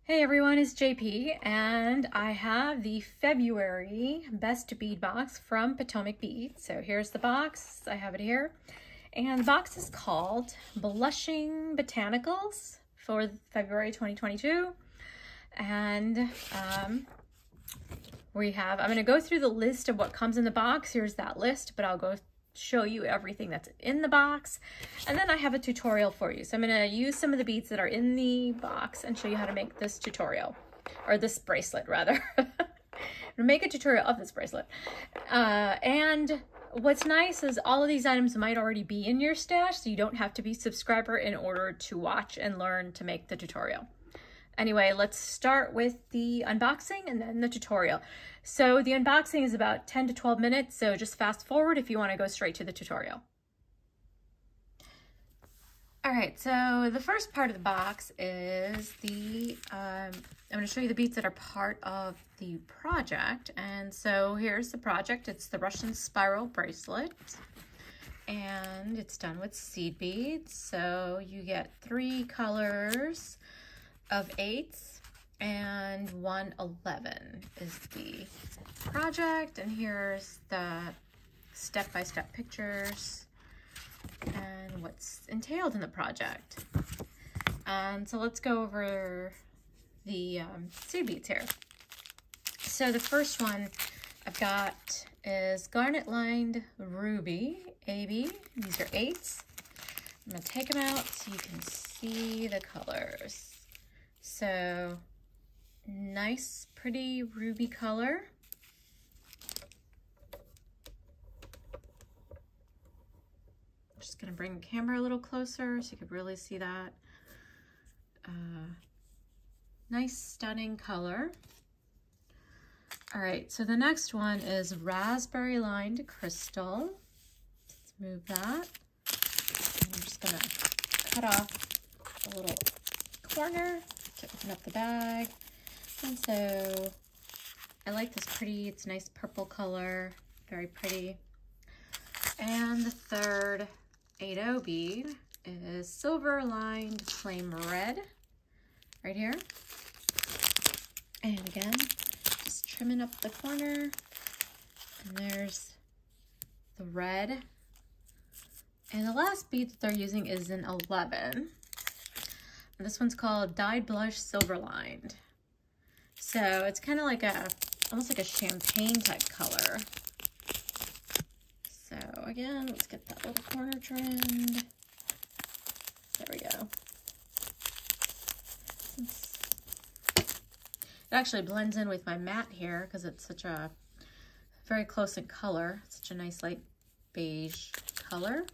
Hey everyone, it's JP and I have the February Best Bead box from Potomac Bead. So here's the box, I have it here. And the box is called Blushing Botanicals for February 2022. And I'm gonna go through the list of what comes in the box. Here's that list, but I'll go show you everything that's in the box, and then I have a tutorial for you. So I'm going to use some of the beads that are in the box and show you how to make this tutorial, or this bracelet rather. I'm gonna make a tutorial of this bracelet. And what's nice is all of these items might already be in your stash, so you don't have to be a subscriber in order to watch and learn to make the tutorial. Anyway, let's start with the unboxing and then the tutorial. So the unboxing is about 10 to 12 minutes, so just fast forward if you want to go straight to the tutorial. All right, so the first part of the box is I'm going to show you the beads that are part of the project. And so here's the project. It's the Russian spiral bracelet, and it's done with seed beads. So you get 3 colors of 8s, and 111 is the project. And here's the step-by-step pictures and what's entailed in the project. And so let's go over the seed beads here. So the first one I've got is Garnet Lined Ruby AB. These are 8s. I'm gonna take them out so you can see the colors. So nice, pretty ruby color. I'm just gonna bring the camera a little closer so you could really see that. Nice, stunning color. All right, so the next one is Raspberry Lined Crystal. Let's move that. And I'm just gonna cut off a little corner to open up the bag. And so I like this pretty, it's nice purple color, very pretty. And the third 8-0 bead is Silver Lined Flame Red, right here. And again, just trimming up the corner. And there's the red. And the last bead that they're using is an 11. This one's called Dyed Blush Silver Lined. So it's kind of like almost like a champagne type color. So again, let's get that little corner trimmed. There we go. It actually blends in with my mat here because it's such a very close in color. Such a nice light beige color.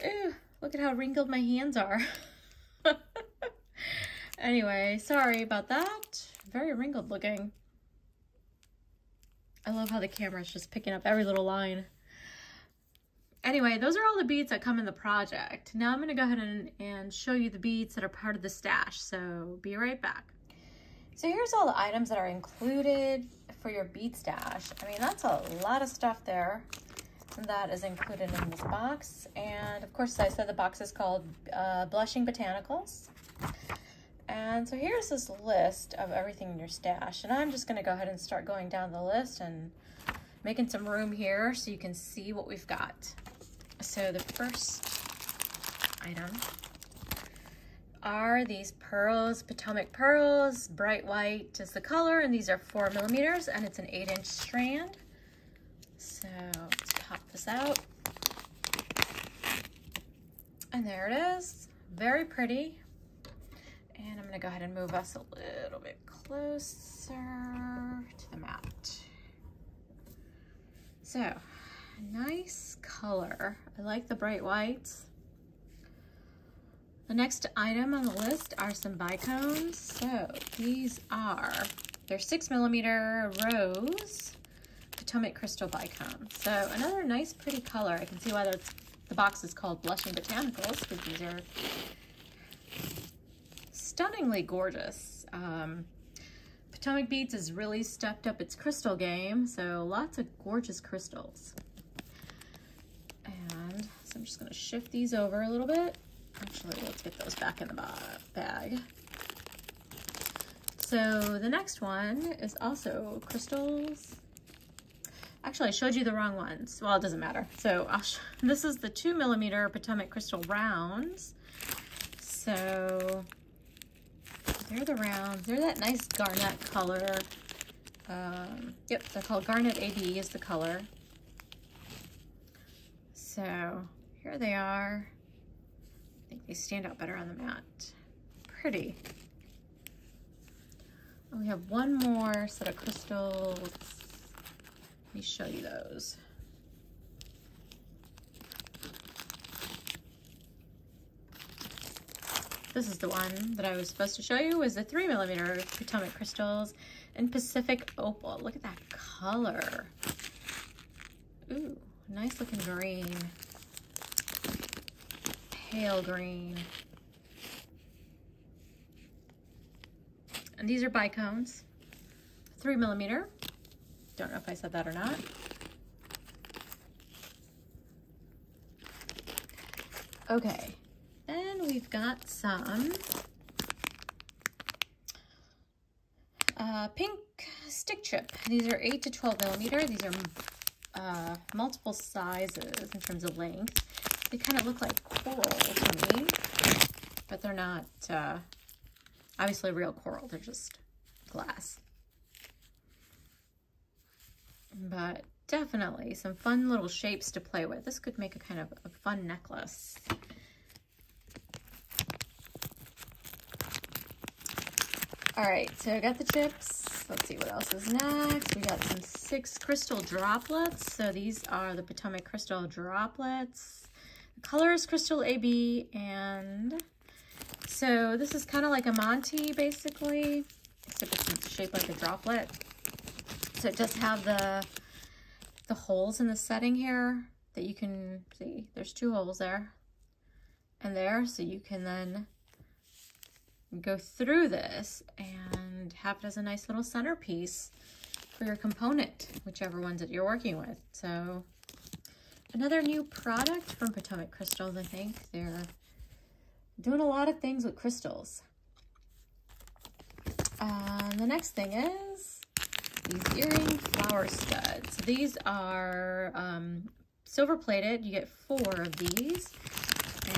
Ooh. Look at how wrinkled my hands are. Anyway, sorry about that. Very wrinkled looking. I love how the camera is just picking up every little line. Anyway, those are all the beads that come in the project. Now I'm going to go ahead and show you the beads that are part of the stash. So be right back. So here's all the items that are included for your bead stash. I mean, that's a lot of stuff there. That is included in this box. And of course, I said the box is called Blushing Botanicals. And so here's this list of everything in your stash. And I'm just going to go ahead and start going down the list and making some room here so you can see what we've got. So the first item are these pearls, Potomac pearls. Bright white is the color, and these are 4 millimeters, and it's an 8-inch strand. So let's pop this out. And there it is. Very pretty. And I'm going to go ahead and move us a little bit closer to the mat. So, nice color. I like the bright whites. The next item on the list are some Bicones. So these they're 6 millimeter rose Potomac crystal Bicone. So another nice pretty color. I can see why the box is called Blushing Botanicals, because these are stunningly gorgeous. Potomac Beads has really stepped up its crystal game, so lots of gorgeous crystals. And so I'm just going to shift these over a little bit. Actually, let's get those back in the bag. So the next one is also crystals. Actually, I showed you the wrong ones. Well, it doesn't matter. So this is the 2mm Potomac crystal rounds. So they're the rounds. They're that nice garnet color. Yep, they're called Garnet AB is the color. So here they are. I think they stand out better on the mat. Pretty. And we have one more set of crystals. Let me show you those. This is the one that I was supposed to show you, is the 3mm Potomac crystals in Pacific Opal. Look at that color. Ooh, nice looking green. Pale green. And these are Bicones, 3mm. Don't know if I said that or not. Okay, then we've got some pink stick chip. These are 8 to 12mm. These are multiple sizes in terms of length. They kind of look like coral to me, but they're not obviously real coral. They're just glass. But definitely some fun little shapes to play with. This could make a kind of a fun necklace. All right, so I got the chips. Let's see what else is next. We got some 6 crystal droplets. So these are the Potomac crystal droplets. The color is Crystal AB, and so this is kind of like a Monty basically, except it's shaped like a droplet. So it does have the holes in the setting here that you can see. There's 2 holes there and there, so you can then go through this and have it as a nice little centerpiece for your component, whichever ones that you're working with. So another new product from Potomac Crystals. I think they're doing a lot of things with crystals. The next thing is these earring flower studs. So these are silver plated. You get 4 of these.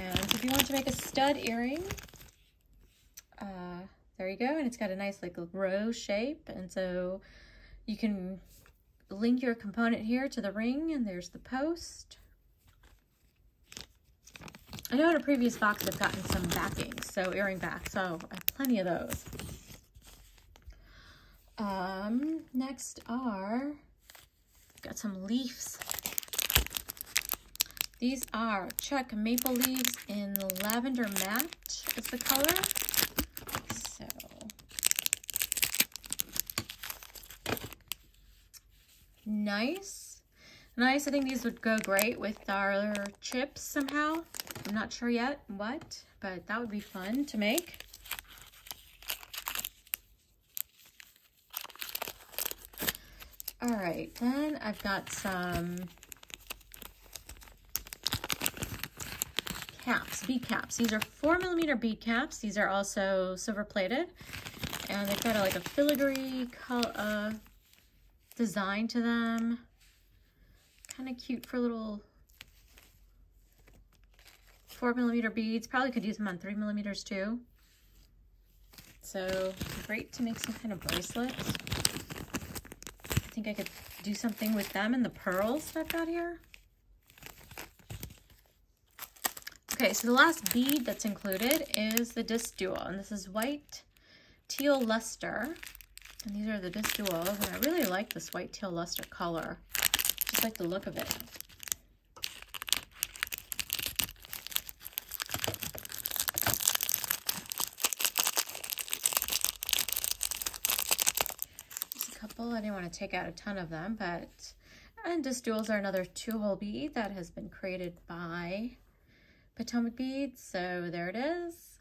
And if you want to make a stud earring, there you go. And it's got a nice like rose shape. And so you can link your component here to the ring, and there's the post. I know in a previous box I've gotten some backing, so earring back, so I have plenty of those. Next are, got some leaves. These are Czech maple leaves in lavender matte is the color. So nice. Nice. I think these would go great with our chips somehow. I'm not sure yet what, but that would be fun to make. All right, then I've got some caps, bead caps. These are 4mm bead caps. These are also silver plated, and they've got like a filigree color, design to them. Kind of cute for little 4mm beads. Probably could use them on 3mm too. So great to make some kind of bracelets. I think I could do something with them and the pearls that I've got here. Okay, so the last bead that's included is the disc dual, and this is white teal luster. And these are the disc duals, and I really like this white teal luster color. Just like the look of it. I didn't want to take out a ton of them, and disc duals are another 2-hole bead that has been created by Potomac Beads. So there it is.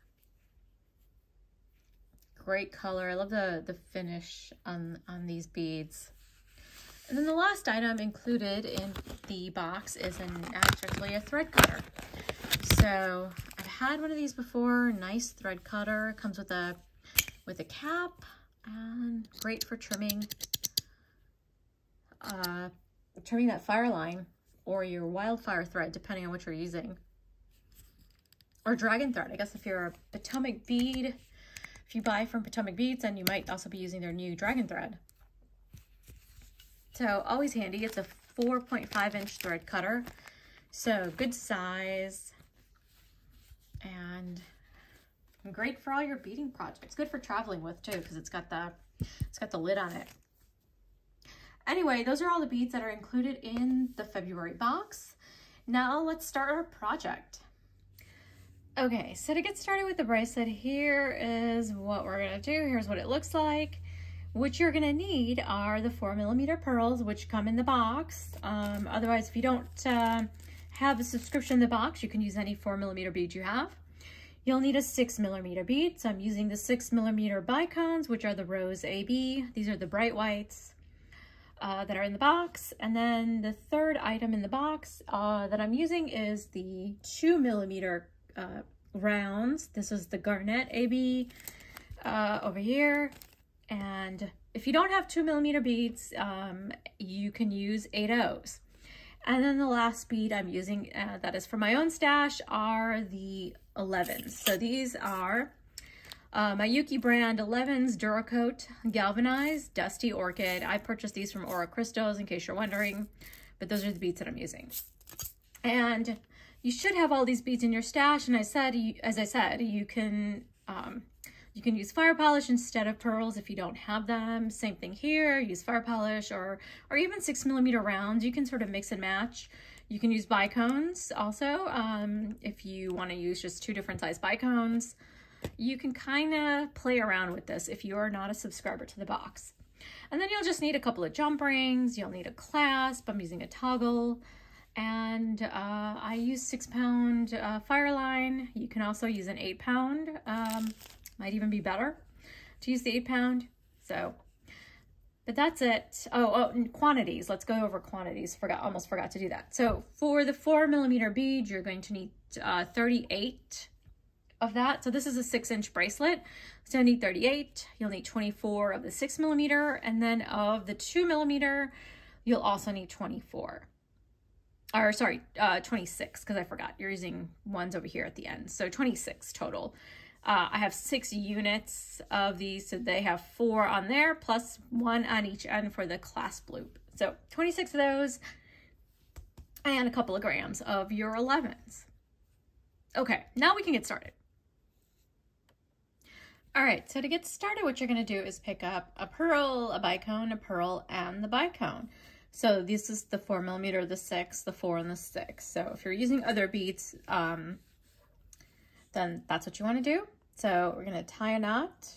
Great color. I love the finish on these beads. And then the last item included in the box is actually a thread cutter. So I've had one of these before. Nice thread cutter. Comes with a cap and great for trimming that fireline or your wildfire thread, depending on what you're using. Or dragon thread. I guess if you're a Potomac bead, if you buy from Potomac Beads, then you might also be using their new dragon thread. So always handy. It's a 4.5-inch thread cutter. So good size and great for all your beading projects. Good for traveling with too, because it's got the lid on it. Anyway, those are all the beads that are included in the February box. Now let's start our project. Okay, so to get started with the bracelet, here is what we're gonna do. Here's what it looks like. What you're gonna need are the 4mm pearls, which come in the box. Otherwise, if you don't have a subscription in the box, you can use any 4mm bead you have. You'll need a 6mm bead. So I'm using the 6mm Bicones, which are the Rose AB. These are the bright whites that are in the box. And then the third item in the box that I'm using is the 2mm rounds. This is the Garnet AB over here. And if you don't have 2mm beads, you can use 8/0s. And then the last bead I'm using that is for my own stash are the 11s. So these are my Yuki brand 11s Duracoat Galvanized Dusty Orchid. I purchased these from Aura Crystals in case you're wondering, but those are the beads that I'm using. And you should have all these beads in your stash. And as I said, you can use fire polish instead of pearls if you don't have them. Same thing here, use fire polish or even 6mm rounds. You can sort of mix and match. You can use bicones also if you want to use just 2 different size bicones. You can kind of play around with this if you are not a subscriber to the box. And then you'll just need a couple of jump rings. You'll need a clasp. I'm using a toggle. And I use 6-pound fireline. You can also use an 8-pound. Might even be better to use the 8-pound. So, but that's it. Oh, quantities. Let's go over quantities. Almost forgot to do that. So for the 4mm bead, you're going to need 38 of that. So this is a 6-inch bracelet. So you need 38. You'll need 24 of the 6mm, and then of the 2mm, you'll also need 24. Or sorry, 26, because I forgot. You're using ones over here at the end. So 26 total. I have 6 units of these, so they have 4 on there, plus 1 on each end for the clasp loop. So 26 of those, and a couple of grams of your 11s. Okay, now we can get started. All right, so to get started, what you're gonna do is pick up a pearl, a bicone, a pearl, and the bicone. So this is the 4mm, the 6, the 4, and the 6. So if you're using other beads, then that's what you want to do. So we're going to tie a knot.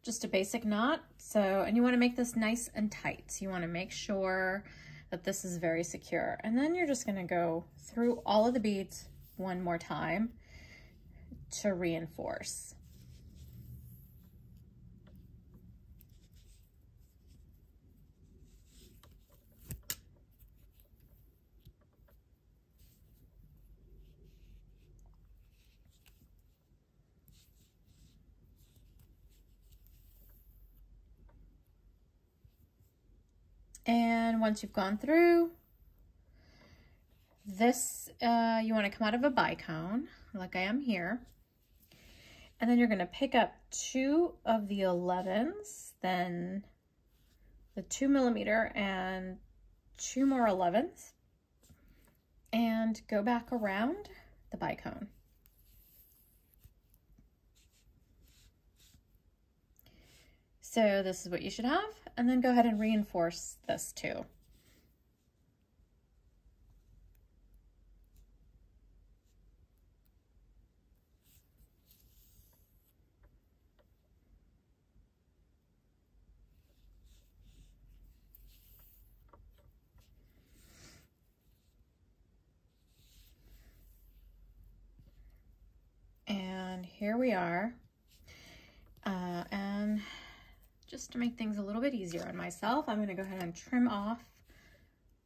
Just a basic knot. So, and you want to make this nice and tight. So you want to make sure that this is very secure. And then you're just going to go through all of the beads one more time to reinforce. And once you've gone through this, you want to come out of a bicone like I am here. And then you're going to pick up 2 of the 11s, then the 2mm and 2 more 11s, and go back around the bicone. So this is what you should have, and then go ahead and reinforce this too. And here we are, and just to make things a little bit easier on myself, I'm going to go ahead and trim off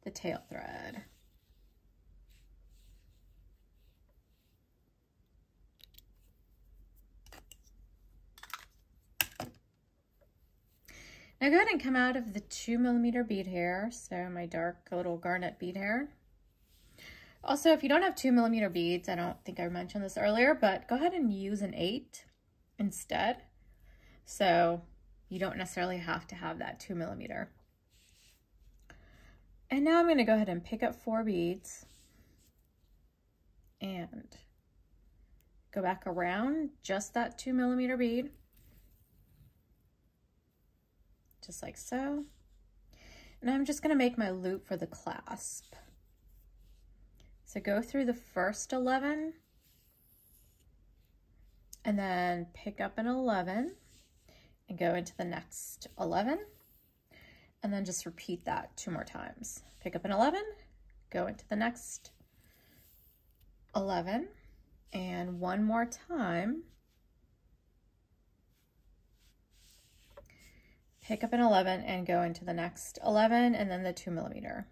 the tail thread. Now go ahead and come out of the 2mm bead hair, so my dark little garnet bead hair. Also, if you don't have 2mm beads, I don't think I mentioned this earlier, but go ahead and use an 8 instead. So you don't necessarily have to have that 2mm. And now I'm going to go ahead and pick up 4 beads and go back around just that 2mm bead. Just like so. And I'm just going to make my loop for the clasp. So go through the first 11 and then pick up an 11 and go into the next 11 and then just repeat that 2 more times. Pick up an 11, go into the next 11 and 1 more time. Pick up an 11 and go into the next 11 and then the 2mm.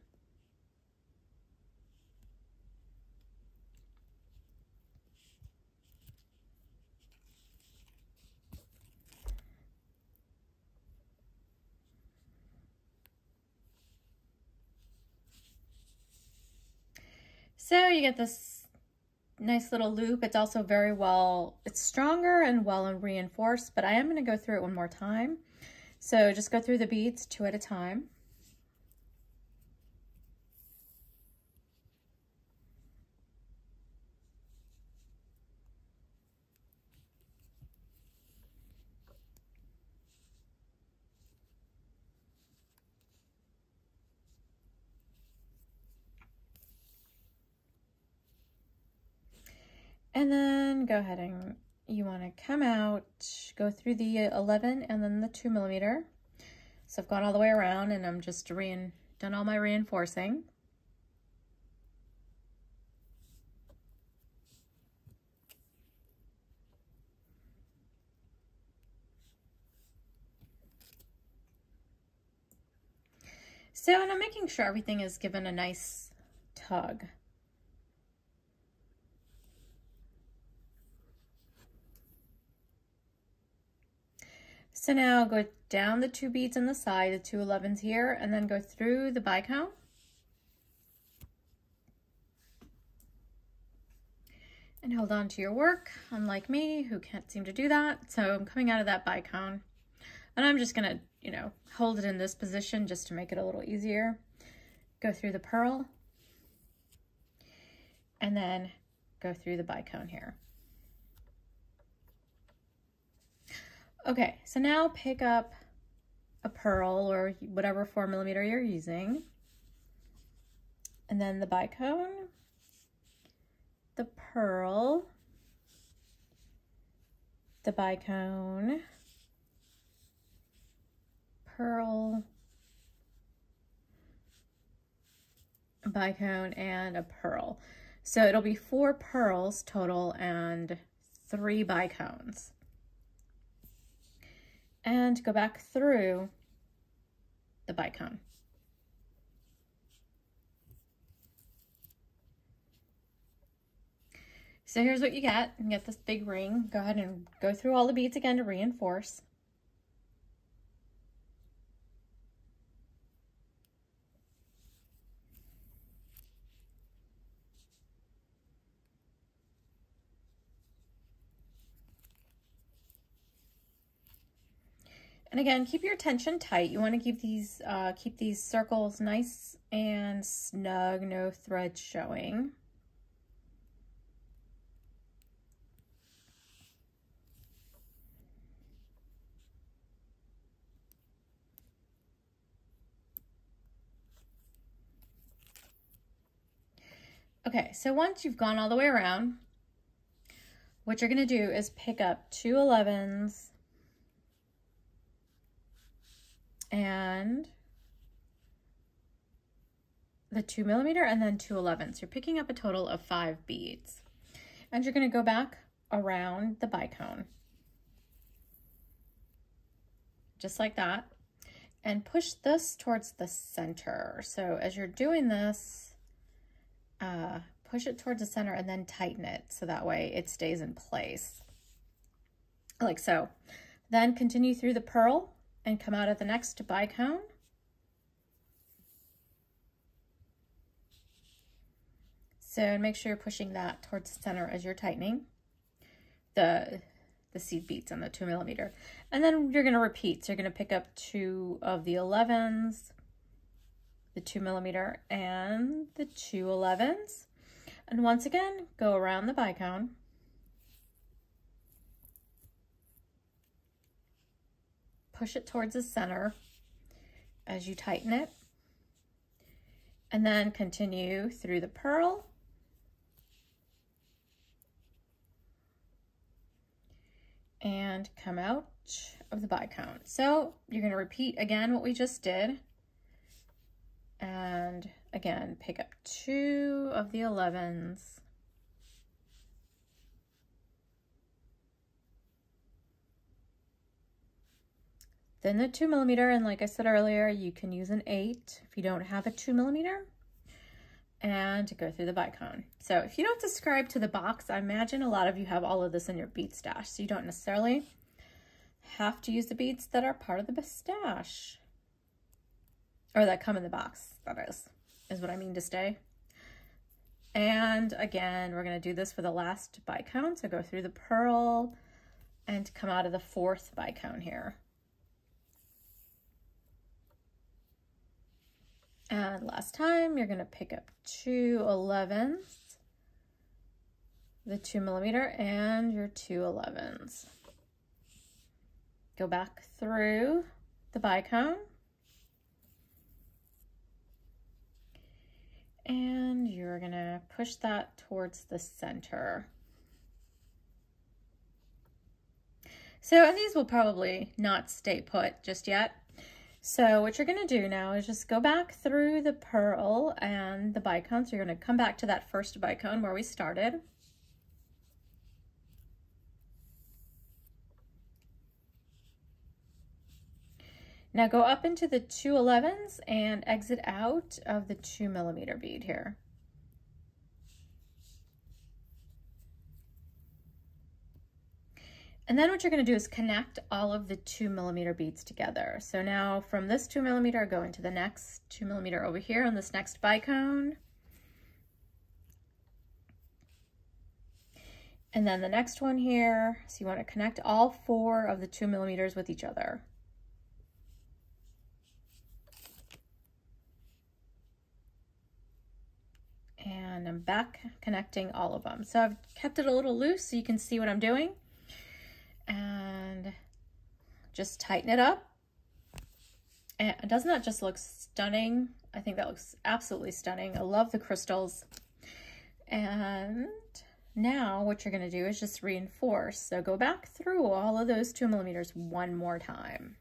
So you get this nice little loop. It's also very well, it's stronger and well reinforced, but I am going to go through it one more time. So just go through the beads 2 at a time. And then go ahead and you want to come out, go through the 11 and then the 2mm. So I've gone all the way around and I'm just done all my reinforcing. So, and I'm making sure everything is given a nice tug. So now go down the 2 beads on the side, the 2 11s here, and then go through the bicone. And hold on to your work, unlike me, who can't seem to do that. So I'm coming out of that bicone. And I'm just gonna, hold it in this position just to make it a little easier. Go through the pearl. And then go through the bicone here. Okay, so now pick up a pearl or whatever 4mm you're using. And then the bicone, the pearl, the bicone, pearl, bicone, and a pearl. So it'll be 4 pearls total and 3 bicones. And go back through the bicone. So here's what you get. You get this big ring. Go ahead and go through all the beads again to reinforce. And again, keep your tension tight. You want to keep these circles nice and snug, no thread showing. Okay, so once you've gone all the way around, what you're going to do is pick up 2 11s and the 2mm and then 2 11s. You're picking up a total of 5 beads. And you're going to go back around the bicone. just like that, and push this towards the center. So as you're doing this, push it towards the center and then tighten it so that way it stays in place, like so. Then continue through the purl and come out of the next bicone. So make sure you're pushing that towards the center as you're tightening the seed beads on the 2mm. And then you're going to repeat. So you're going to pick up 2 of the 11s, the 2mm and the 2 11s. And once again, go around the bicone. Push it towards the center as you tighten it. And then continue through the purl. And come out of the bicone. So you're going to repeat again what we just did. And again, pick up 2 of the 11s. Then the 2mm, and like I said earlier, you can use an 8 if you don't have a 2mm, and go through the bicone. So if you don't subscribe to the box, I imagine a lot of you have all of this in your bead stash, so you don't necessarily have to use the beads that are part of the stash, or that come in the box, that is what I mean to say. And again, we're going to do this for the last bicone, so go through the purl and come out of the 4th bicone here. And last time, you're going to pick up 2 11s, the 2mm and your 2 11s. Go back through the bicone. And you're going to push that towards the center. So, and these will probably not stay put just yet. So what you're going to do now is just go back through the purl and the bicone. So you're going to come back to that first bicone where we started. Now go up into the 2 11s and exit out of the 2mm bead here. And then what you're going to do is connect all of the 2mm beads together. So now from this 2mm, go into the next 2mm over here on this next bicone. And then the next one here. So you want to connect all 4 of the 2mm with each other. And I'm back connecting all of them. So I've kept it a little loose so you can see what I'm doing. And just tighten it up. And doesn't that just look stunning? I think that looks absolutely stunning. I love the crystals. And now what you're going to do is just reinforce. So go back through all of those 2mm one more time.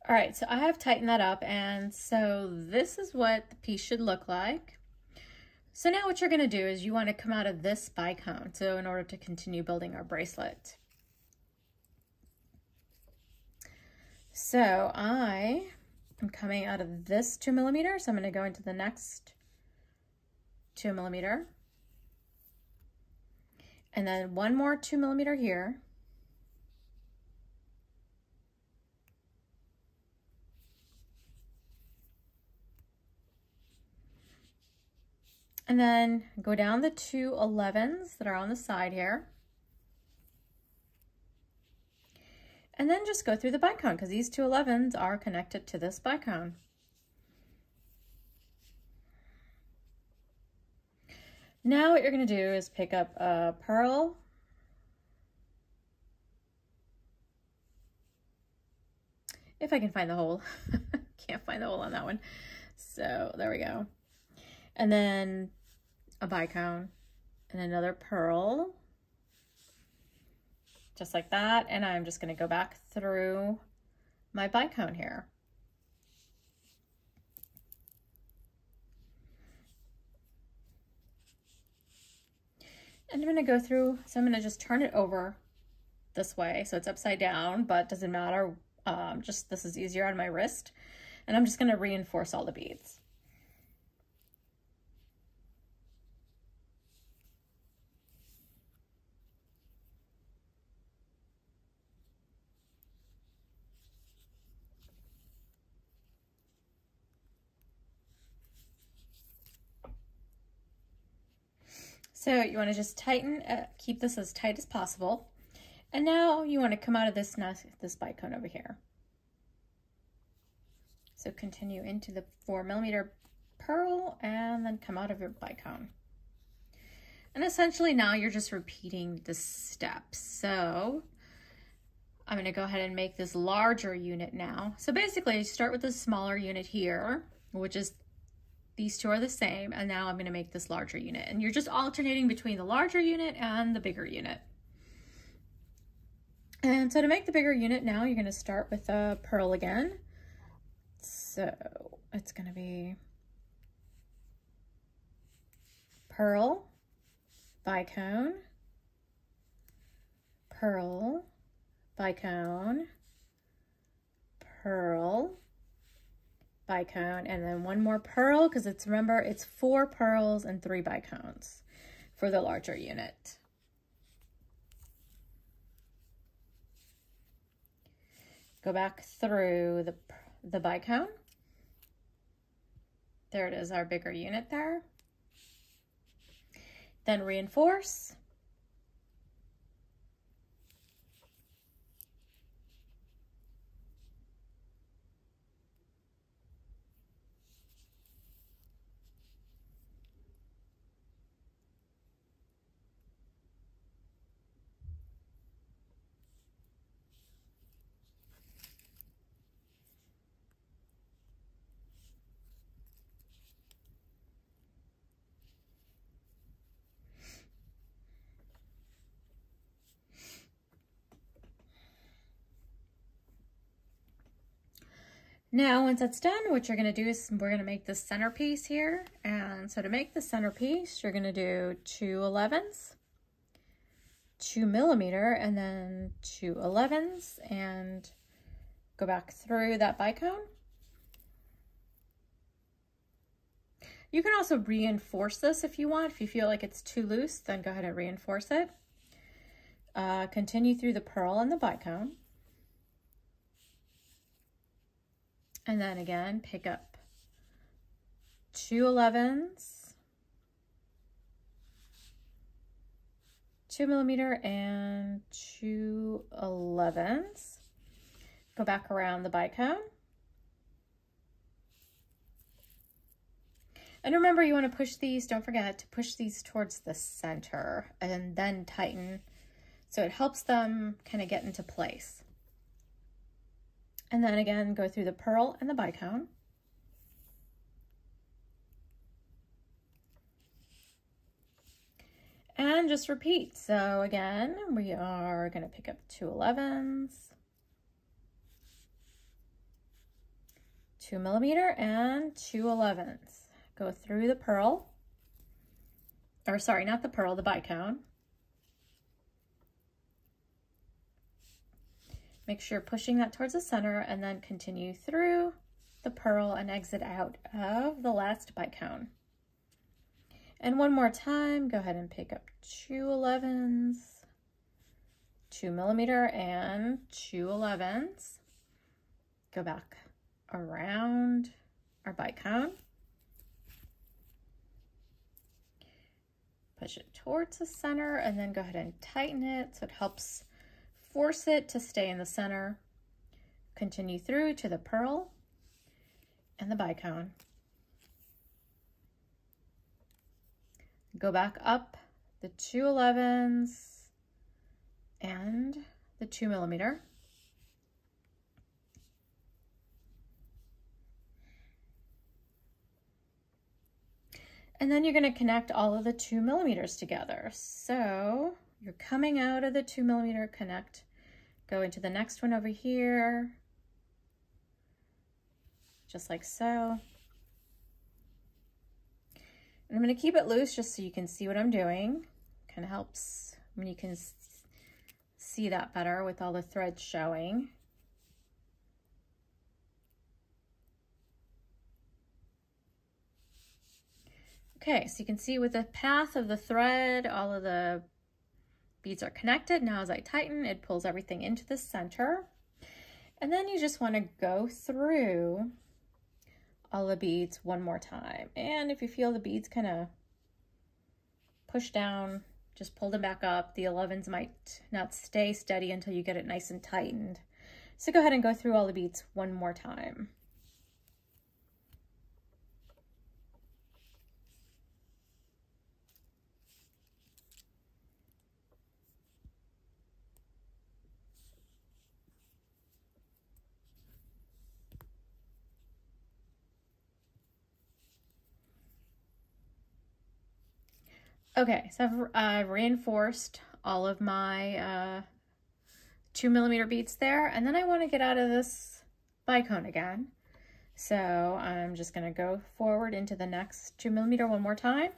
All right, so I have tightened that up, and so this is what the piece should look like. So now what you're going to do is you want to come out of this bicone, so in order to continue building our bracelet. So I am coming out of this 2mm, so I'm going to go into the next 2mm, and then one more 2mm here. And then go down the 2 11s that are on the side here. And then just go through the bicone because these 2 11s are connected to this bicone. Now what you're going to do is pick up a purl. If I can find the hole. Can't find the hole on that one. So there we go. And then a bicone and another pearl, just like that. And I'm just going to go back through my bicone here. And I'm going to go through, so I'm going to just turn it over this way so it's upside down, but doesn't matter. Just this is easier on my wrist. And I'm just going to reinforce all the beads. So you want to just tighten, keep this as tight as possible. And now you want to come out of this bicone over here. So continue into the 4mm pearl and then come out of your bicone. And essentially now you're just repeating the steps. So I'm going to go ahead and make this larger unit now. So basically you start with the smaller unit here, which is these two are the same, and now I'm going to make this larger unit. And you're just alternating between the larger unit and the bigger unit. And so to make the bigger unit now, you're going to start with a pearl again. So it's going to be pearl, bicone, pearl, bicone, pearl, bicone, and then one more pearl, because it's, remember, it's 4 pearls and 3 bicones for the larger unit. Go back through the bicone. There it is, our bigger unit there. Then reinforce. Now, once that's done, what you're going to do is we're going to make the centerpiece here. And so to make the centerpiece, you're going to do 2 11s, 2mm, and then 2 11s, and go back through that bicone. You can also reinforce this if you want. If you feel like it's too loose, then go ahead and reinforce it. Continue through the pearl and the bicone. And then again, pick up 2 11s, 2mm, and 2 11s. Go back around the bicone. And remember, you want to push these, don't forget to push these towards the center and then tighten so it helps them kind of get into place. And then again, go through the pearl and the bicone. And just repeat. So again, we are going to pick up 2 11s, 2mm, and 2 11s. Go through the pearl, or sorry, not the pearl, the bicone. Make sure you're pushing that towards the center and then continue through the pearl and exit out of the last bicone. And one more time, go ahead and pick up 2 11s, 2mm, and 2 11s. Go back around our bicone. Push it towards the center and then go ahead and tighten it so it helps force it to stay in the center. Continue through to the pearl and the bicone. Go back up the 2 11s and the 2mm. And then you're going to connect all of the 2mm together. So you're coming out of the 2mm, connect, go into the next one over here, just like so. And I'm going to keep it loose just so you can see what I'm doing. Kind of helps when you can see that better with all the threads showing. Okay, so you can see with the path of the thread, all of the beads are connected. Now as I tighten, it pulls everything into the center. And then you just want to go through all the beads one more time. And if you feel the beads kind of push down, just pull them back up. The 11s might not stay steady until you get it nice and tightened. So go ahead and go through all the beads one more time. Okay, so I've reinforced all of my 2mm beads there, and then I want to get out of this bicone again. So I'm just going to go forward into the next 2mm one more time.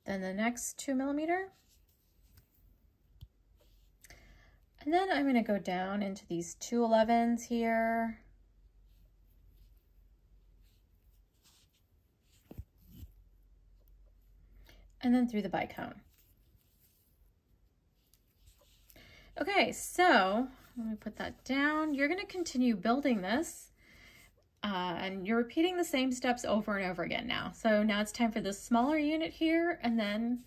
Then the next 2mm. And then I'm going to go down into these 2 11s here. And then through the bicone. Okay, so let me put that down. You're going to continue building this, and you're repeating the same steps over and over again now. So now it's time for the smaller unit here, and then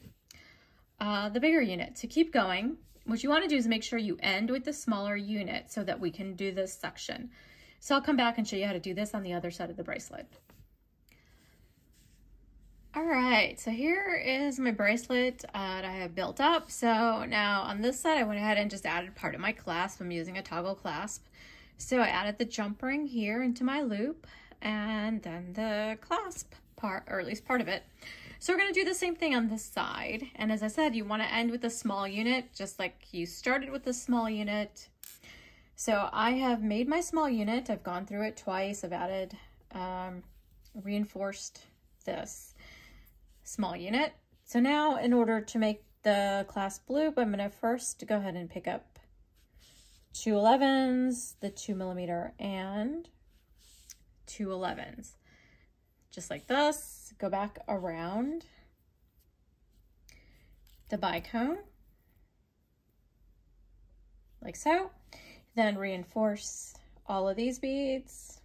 the bigger unit. To keep going, what you want to do is make sure you end with the smaller unit so that we can do this section. So I'll come back and show you how to do this on the other side of the bracelet. All right, so here is my bracelet that I have built up. So now on this side, I went ahead and just added part of my clasp. I'm using a toggle clasp. So I added the jump ring here into my loop and then the clasp part, or at least part of it. So we're gonna do the same thing on this side. And as I said, you wanna end with a small unit, just like you started with the small unit. So I have made my small unit. I've gone through it twice. I've added, reinforced this small unit. So now in order to make the clasp loop, I'm going to first go ahead and pick up 2 11s, the 2mm and 2 11s. Just like this, go back around the bicone, like so. Then reinforce all of these beads.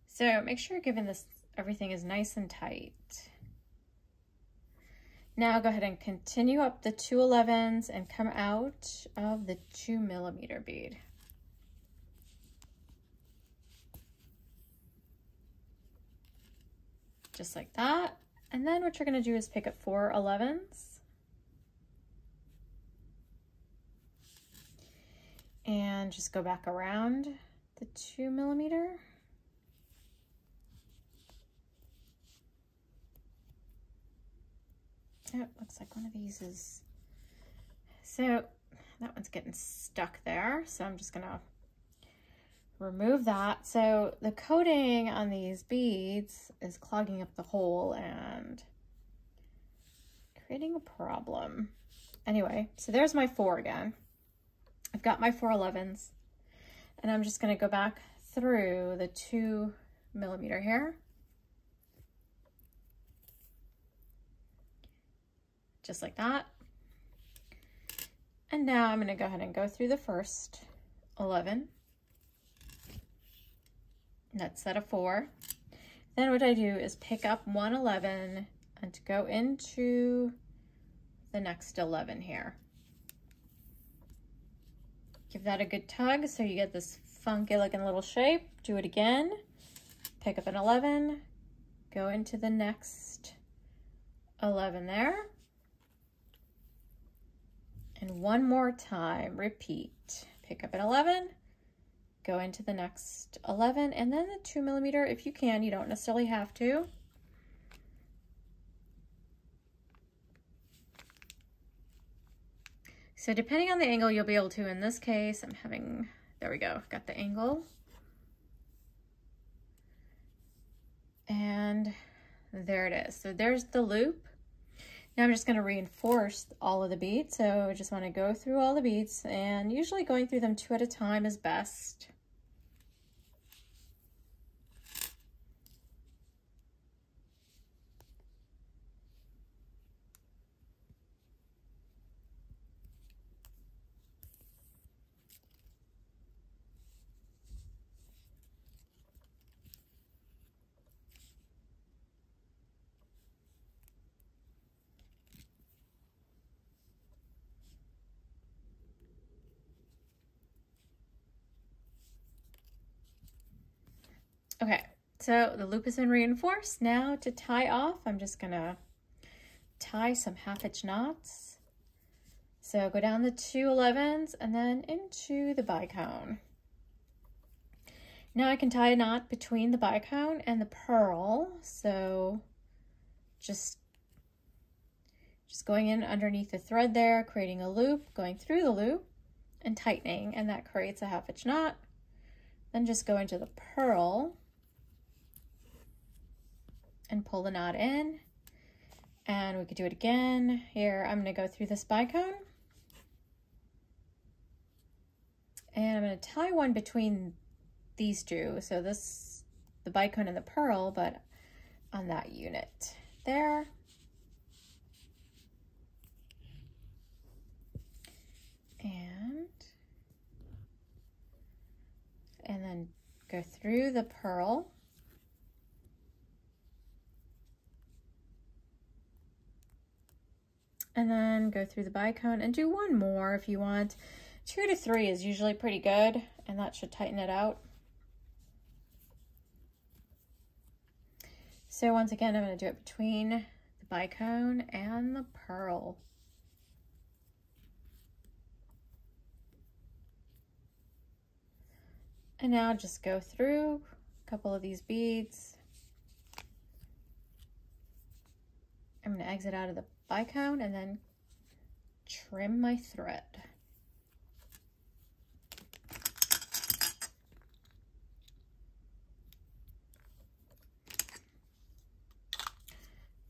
So make sure you're giving this, everything is nice and tight. Now go ahead and continue up the 2 11s and come out of the 2mm bead. Just like that. And then what you're going to do is pick up 4 11s. And just go back around the 2mm. Oh, looks like one of these is, so that one's getting stuck there. So I'm just gonna remove that. So the coating on these beads is clogging up the hole and creating a problem. Anyway, so there's my 4 again. I've got my 4 11s and I'm just gonna go back through the 2mm here. Just like that. And now I'm going to go ahead and go through the first 11. That's set of 4. Then what I do is pick up 1 11 and go into the next 11 here. Give that a good tug so you get this funky looking little shape. Do it again. pick up an 11, go into the next 11 there. And one more time, repeat. Pick up an 11, go into the next 11, and then the 2 millimeter if you can. You don't necessarily have to. So depending on the angle, you'll be able to. In this case, I'm having, there we go, got the angle. And there it is. So there's the loop. Now I'm just going to reinforce all of the beads. So I just want to go through all the beads, and usually going through them 2 at a time is best. Okay, so the loop has been reinforced. Now to tie off, I'm just gonna tie some 1/2 knots. So go down the 2 11s and then into the bicone. Now I can tie a knot between the bicone and the pearl. So just going in underneath the thread there, creating a loop, going through the loop and tightening, and that creates a 1/2 knot. Then just go into the pearl and pull the knot in, and we could do it again. Here, I'm going to go through this bicone, and I'm going to tie one between these two. So this, the bicone and the pearl, but on that unit there. And then go through the pearl. And then go through the bicone and do one more if you want. 2 to 3 is usually pretty good, and that should tighten it out. So once again, I'm going to do it between the bicone and the pearl. And now just go through a couple of these beads. I'm going to exit out of the bicone and then trim my thread.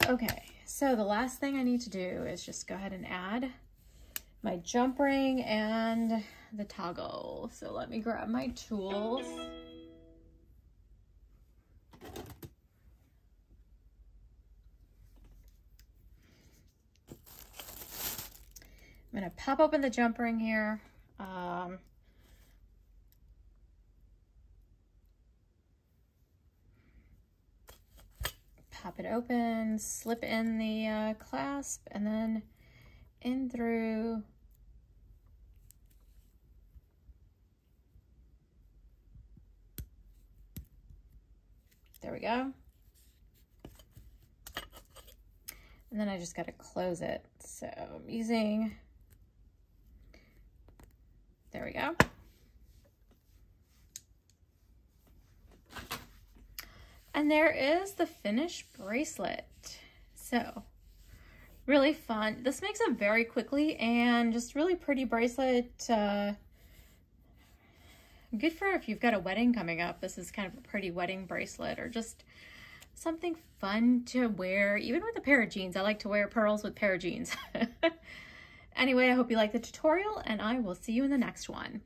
Okay, so the last thing I need to do is just go ahead and add my jump ring and the toggle. So let me grab my tools. I'm going to pop open the jump ring here. Pop it open, slip in the clasp, and then in through. There we go. And then I just got to close it. So I'm using, there we go. And there is the finished bracelet. So really fun. This makes up very quickly, and just really pretty bracelet. Good for if you've got a wedding coming up. This is kind of a pretty wedding bracelet, or just something fun to wear, even with a pair of jeans. I like to wear pearls with pair of jeans. Anyway, I hope you liked the tutorial, and I will see you in the next one.